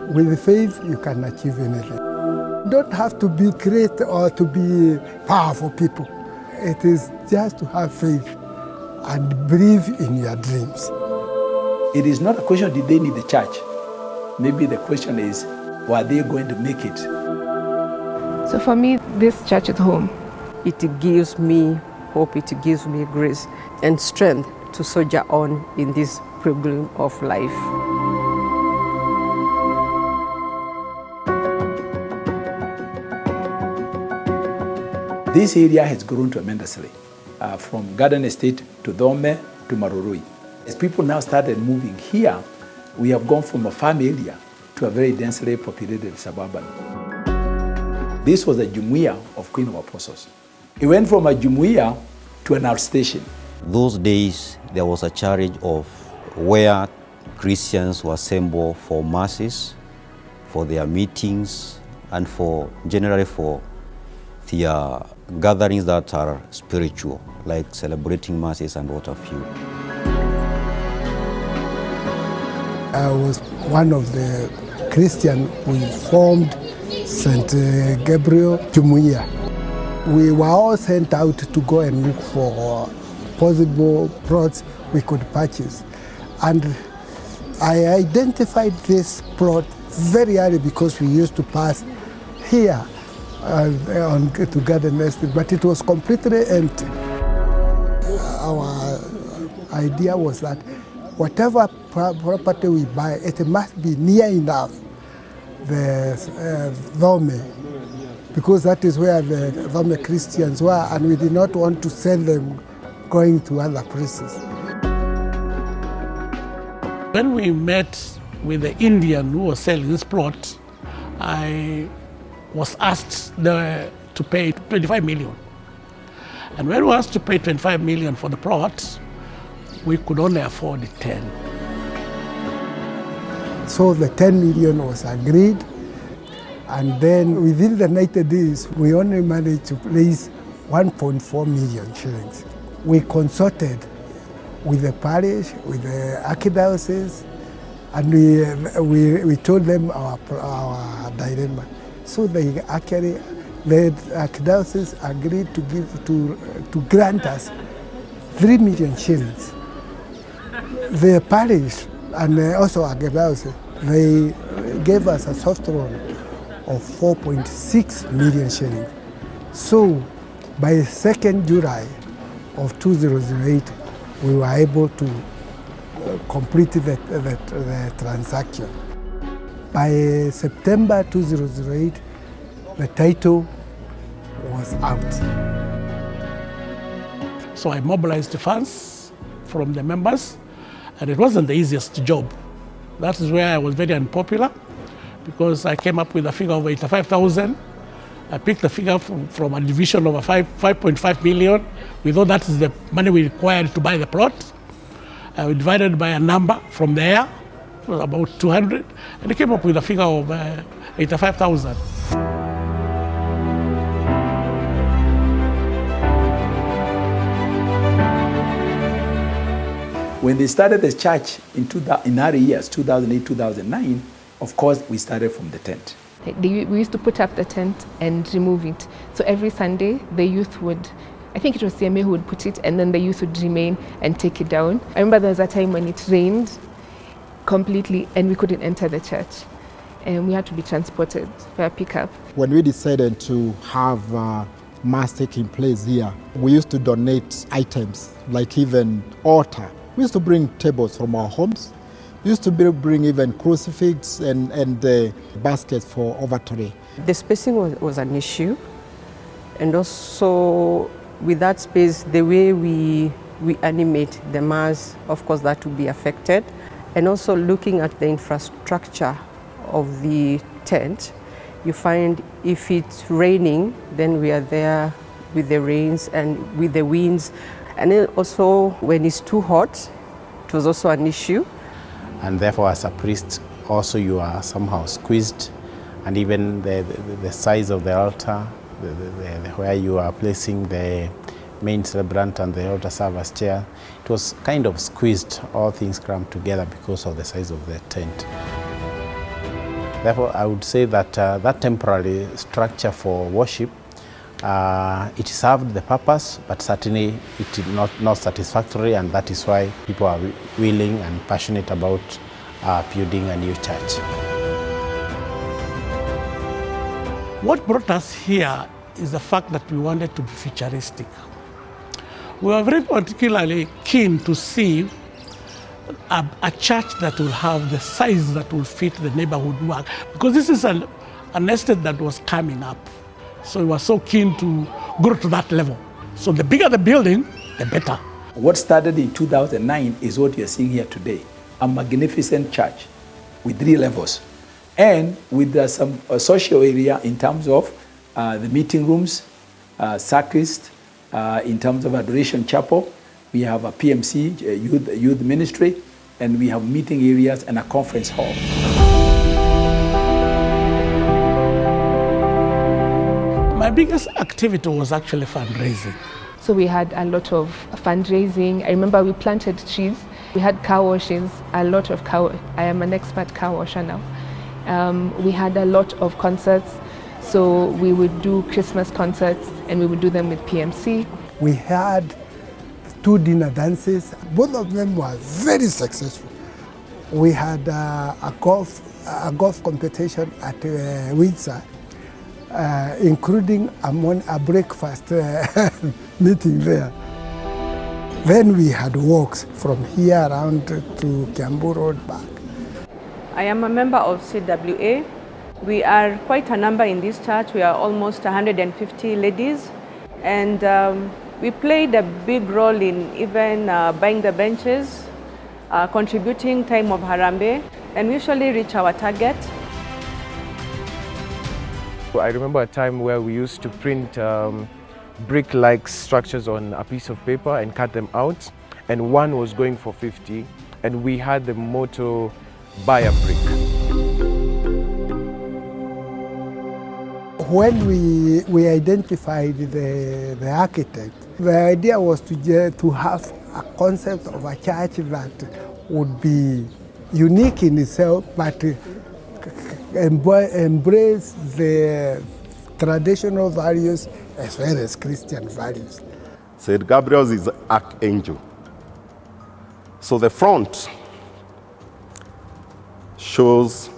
With faith, you can achieve anything. You don't have to be great or to be powerful people. It is just to have faith and believe in your dreams. It is not a question, did they need the church? Maybe the question is, were they going to make it? So for me, this church is home. It gives me hope, it gives me grace and strength to soldier on in this pilgrim of life. This area has grown tremendously, from Garden Estate to Dome to Marurui. As people now started moving here, we have gone from a farm area to a very densely populated suburban. This was a Jumuiya of Queen of Apostles. It went from a Jumuiya to an outstation. Those days, there was a charge of where Christians were assembled for masses, for their meetings, and generally for their gatherings that are spiritual, like celebrating masses and what have you. I was one of the Christians who formed St. Gabriel Jumuiya. We were all sent out to go and look for possible plots we could purchase. And I identified this plot very early because we used to pass here to Garden Estate, but it was completely empty. Our idea was that whatever property we buy, it must be near enough the Dome, because that is where the Dome Christians were, and we did not want to send them going to other places. When we met with the Indian who was selling this plot, I was asked to pay 25 million. And when we asked to pay 25 million for the plot, we could only afford 10. So the 10 million was agreed, and then within the 90 days, we only managed to raise 1.4 million shillings. We consulted with the parish, with the archdiocese, and we told them our dilemma. So they actually, the archdiocese agreed to grant us 3 million shillings. The parish and also archdiocese, they gave us a soft loan of 4.6 million shillings. So by 2nd July of 2008, we were able to complete the transaction. By September 2008, the title was out. So I mobilized the funds from the members, and it wasn't the easiest job. That is where I was very unpopular, because I came up with a figure of 85,000. I picked the figure from a division of 5.5 million. We thought that is the money we required to buy the plot. We divided by a number from there, about 200, and I came up with a figure of 85,000. When they started the church in early years, 2008, 2009, of course, we started from the tent. We used to put up the tent and remove it. So every Sunday, the youth would, I think it was CMA who would put it, and then the youth would remain and take it down. I remember there was a time when it rained completely and we couldn't enter the church. And we had to be transported by a pickup. When we decided to have mass taking place here, we used to donate items, like even altar. We used to bring tables from our homes. We used to bring even crucifix and baskets for offertory. The spacing was an issue, and also with that space, the way we animate the mass, of course, that will be affected. And also looking at the infrastructure of the tent, you find if it's raining, then we are there with the rains and with the winds. And then also when it's too hot, it was also an issue. And therefore, as a priest, also you are somehow squeezed, and even the size of the altar, where you are placing the main celebrant and the altar server's chair, it was kind of squeezed, all things crammed together because of the size of the tent. Therefore, I would say that that temporary structure for worship, it served the purpose, but certainly it is not satisfactory, and that is why people are willing and passionate about building a new church. What brought us here is the fact that we wanted to be futuristic. We were very particularly keen to see a church that will have the size that will fit the neighborhood work, because this is an estate that was coming up. So we were so keen to grow to that level. So the bigger the building, the better. What started in 2009 is what you're seeing here today, a magnificent church with 3 levels, and with some social area in terms of the meeting rooms, sacristy, in terms of adoration chapel. We have a PMC, youth ministry, and we have meeting areas and a conference hall. My biggest activity was actually fundraising. So we had a lot of fundraising. I remember we planted trees. We had car washes, a lot of I am an expert car washer now. We had a lot of concerts. So we would do Christmas concerts and we would do them with PMC. We had 2 dinner dances. Both of them were very successful. We had a golf competition at Windsor, including a breakfast meeting there. Then we had walks from here around to Kiambu Road back. I am a member of CWA. We are quite a number in this church. We are almost 150 ladies, and we played a big role in even buying the benches, contributing time of Harambe, and we usually reach our target. I remember a time where we used to print brick-like structures on a piece of paper and cut them out, and one was going for 50, and we had the motto, buy a brick. When we identified the architect, the idea was to have a concept of a church that would be unique in itself, but embrace the traditional values as well as Christian values. St. Gabriel's is archangel. So the front shows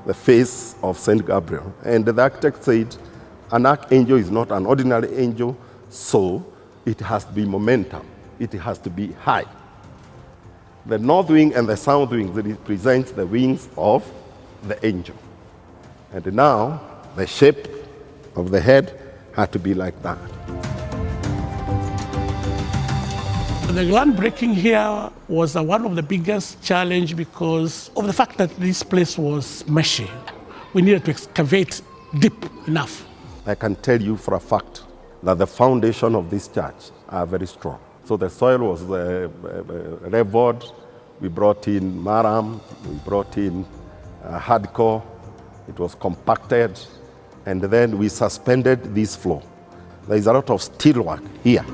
the face of St. Gabriel. And the architect said, an archangel is not an ordinary angel, so it has to be momentum. It has to be high. The north wing and the south wing represents the wings of the angel. And now, the shape of the head had to be like that. The groundbreaking here was one of the biggest challenge because of the fact that this place was meshy. We needed to excavate deep enough. I can tell you for a fact that the foundation of this church are very strong. So the soil was leveled. We brought in maram, we brought in hardcore. It was compacted, and then we suspended this floor. There is a lot of steel work here.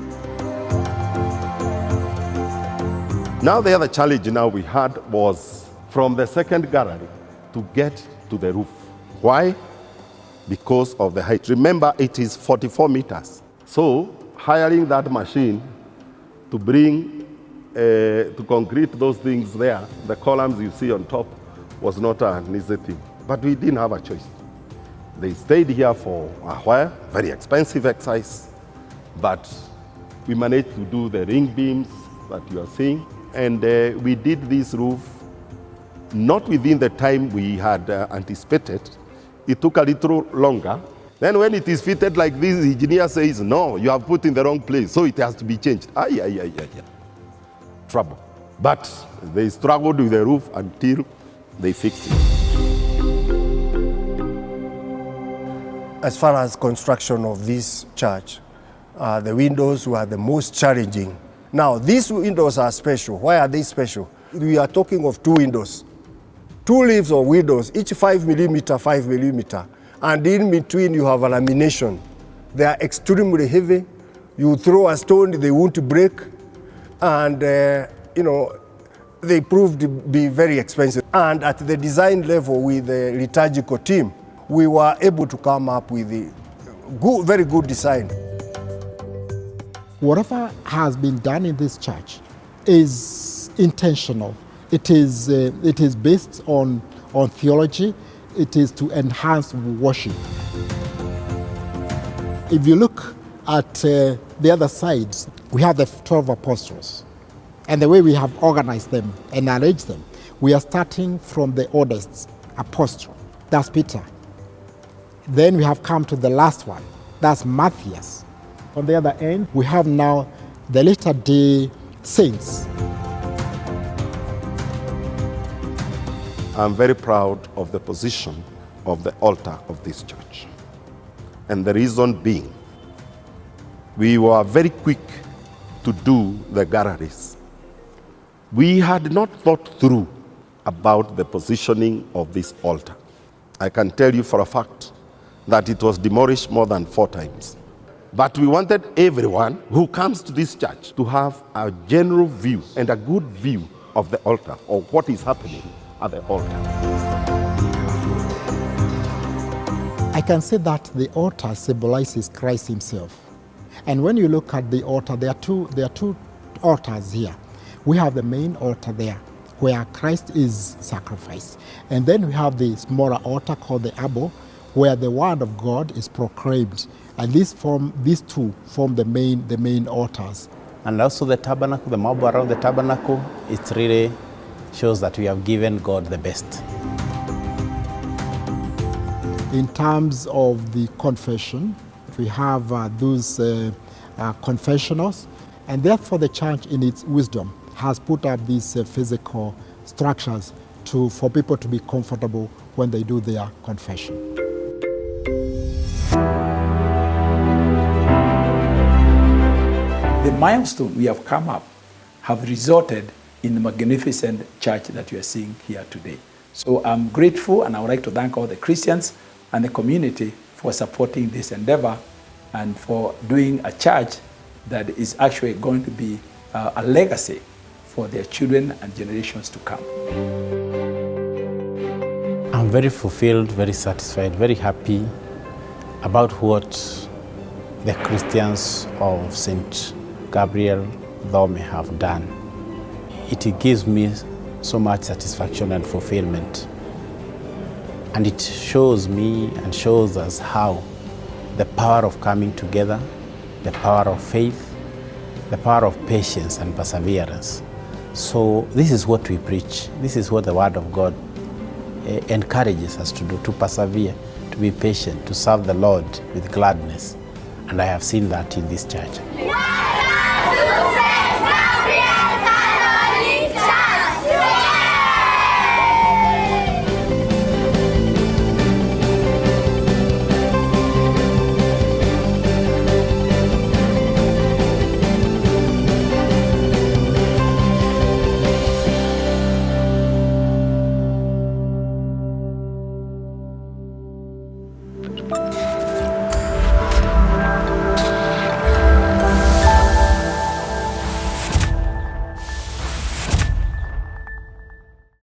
Now the other challenge we had was from the second gallery to get to the roof. Why? Because of the height. Remember, it is 44 meters. So hiring that machine to bring, to concrete those things there, the columns you see on top, was not an easy thing. But we didn't have a choice. They stayed here for a while, very expensive exercise, but we managed to do the ring beams that you are seeing. And we did this roof not within the time we had anticipated. It took a little longer. Then when it is fitted like this, the engineer says, no, you have put in the wrong place, so it has to be changed. Trouble. But they struggled with the roof until they fixed it. As far as construction of this church, the windows were the most challenging. Now, these windows are special. Why are they special? We are talking of 2 windows. 2 leaves of windows, each 5 millimeter, 5 millimeter. And in between, you have a lamination. They are extremely heavy. You throw a stone, they won't break. And, They proved to be very expensive. And at the design level with the liturgical team, we were able to come up with a very good design. Whatever has been done in this church is intentional. It is based on theology. It is to enhance worship. If you look at the other side, we have the 12 apostles. And the way we have organized them and arranged them, we are starting from the oldest apostle, that's Peter. Then we have come to the last one, that's Matthias. On the other end, we have now the latter day saints. I'm very proud of the position of the altar of this church. And the reason being, we were very quick to do the galleries. We had not thought through about the positioning of this altar. I can tell you for a fact that it was demolished more than 4 times. But we wanted everyone who comes to this church to have a general view and a good view of the altar, or what is happening at the altar. I can say that the altar symbolizes Christ himself. And when you look at the altar, there are two altars here. We have the main altar there, where Christ is sacrificed. And then we have the smaller altar called the Abel, where the word of God is proclaimed. And these two form the main altars. And also the tabernacle, the marble around the tabernacle, it really shows that we have given God the best. In terms of the confession, we have those confessionals, and therefore the church in its wisdom has put up these physical structures for people to be comfortable when they do their confession. The milestone we have come up have resulted in the magnificent church that you are seeing here today. So I'm grateful, and I would like to thank all the Christians and the community for supporting this endeavor and for doing a church that is actually going to be a legacy for their children and generations to come. I'm very fulfilled, very satisfied, very happy about what the Christians of St. Gabriel Dhome have done. It gives me so much satisfaction and fulfillment. And it shows me and shows us how the power of coming together, the power of faith, the power of patience and perseverance. So this is what we preach. This is what the Word of God encourages us to do, to persevere, to be patient, to serve the Lord with gladness. And I have seen that in this church.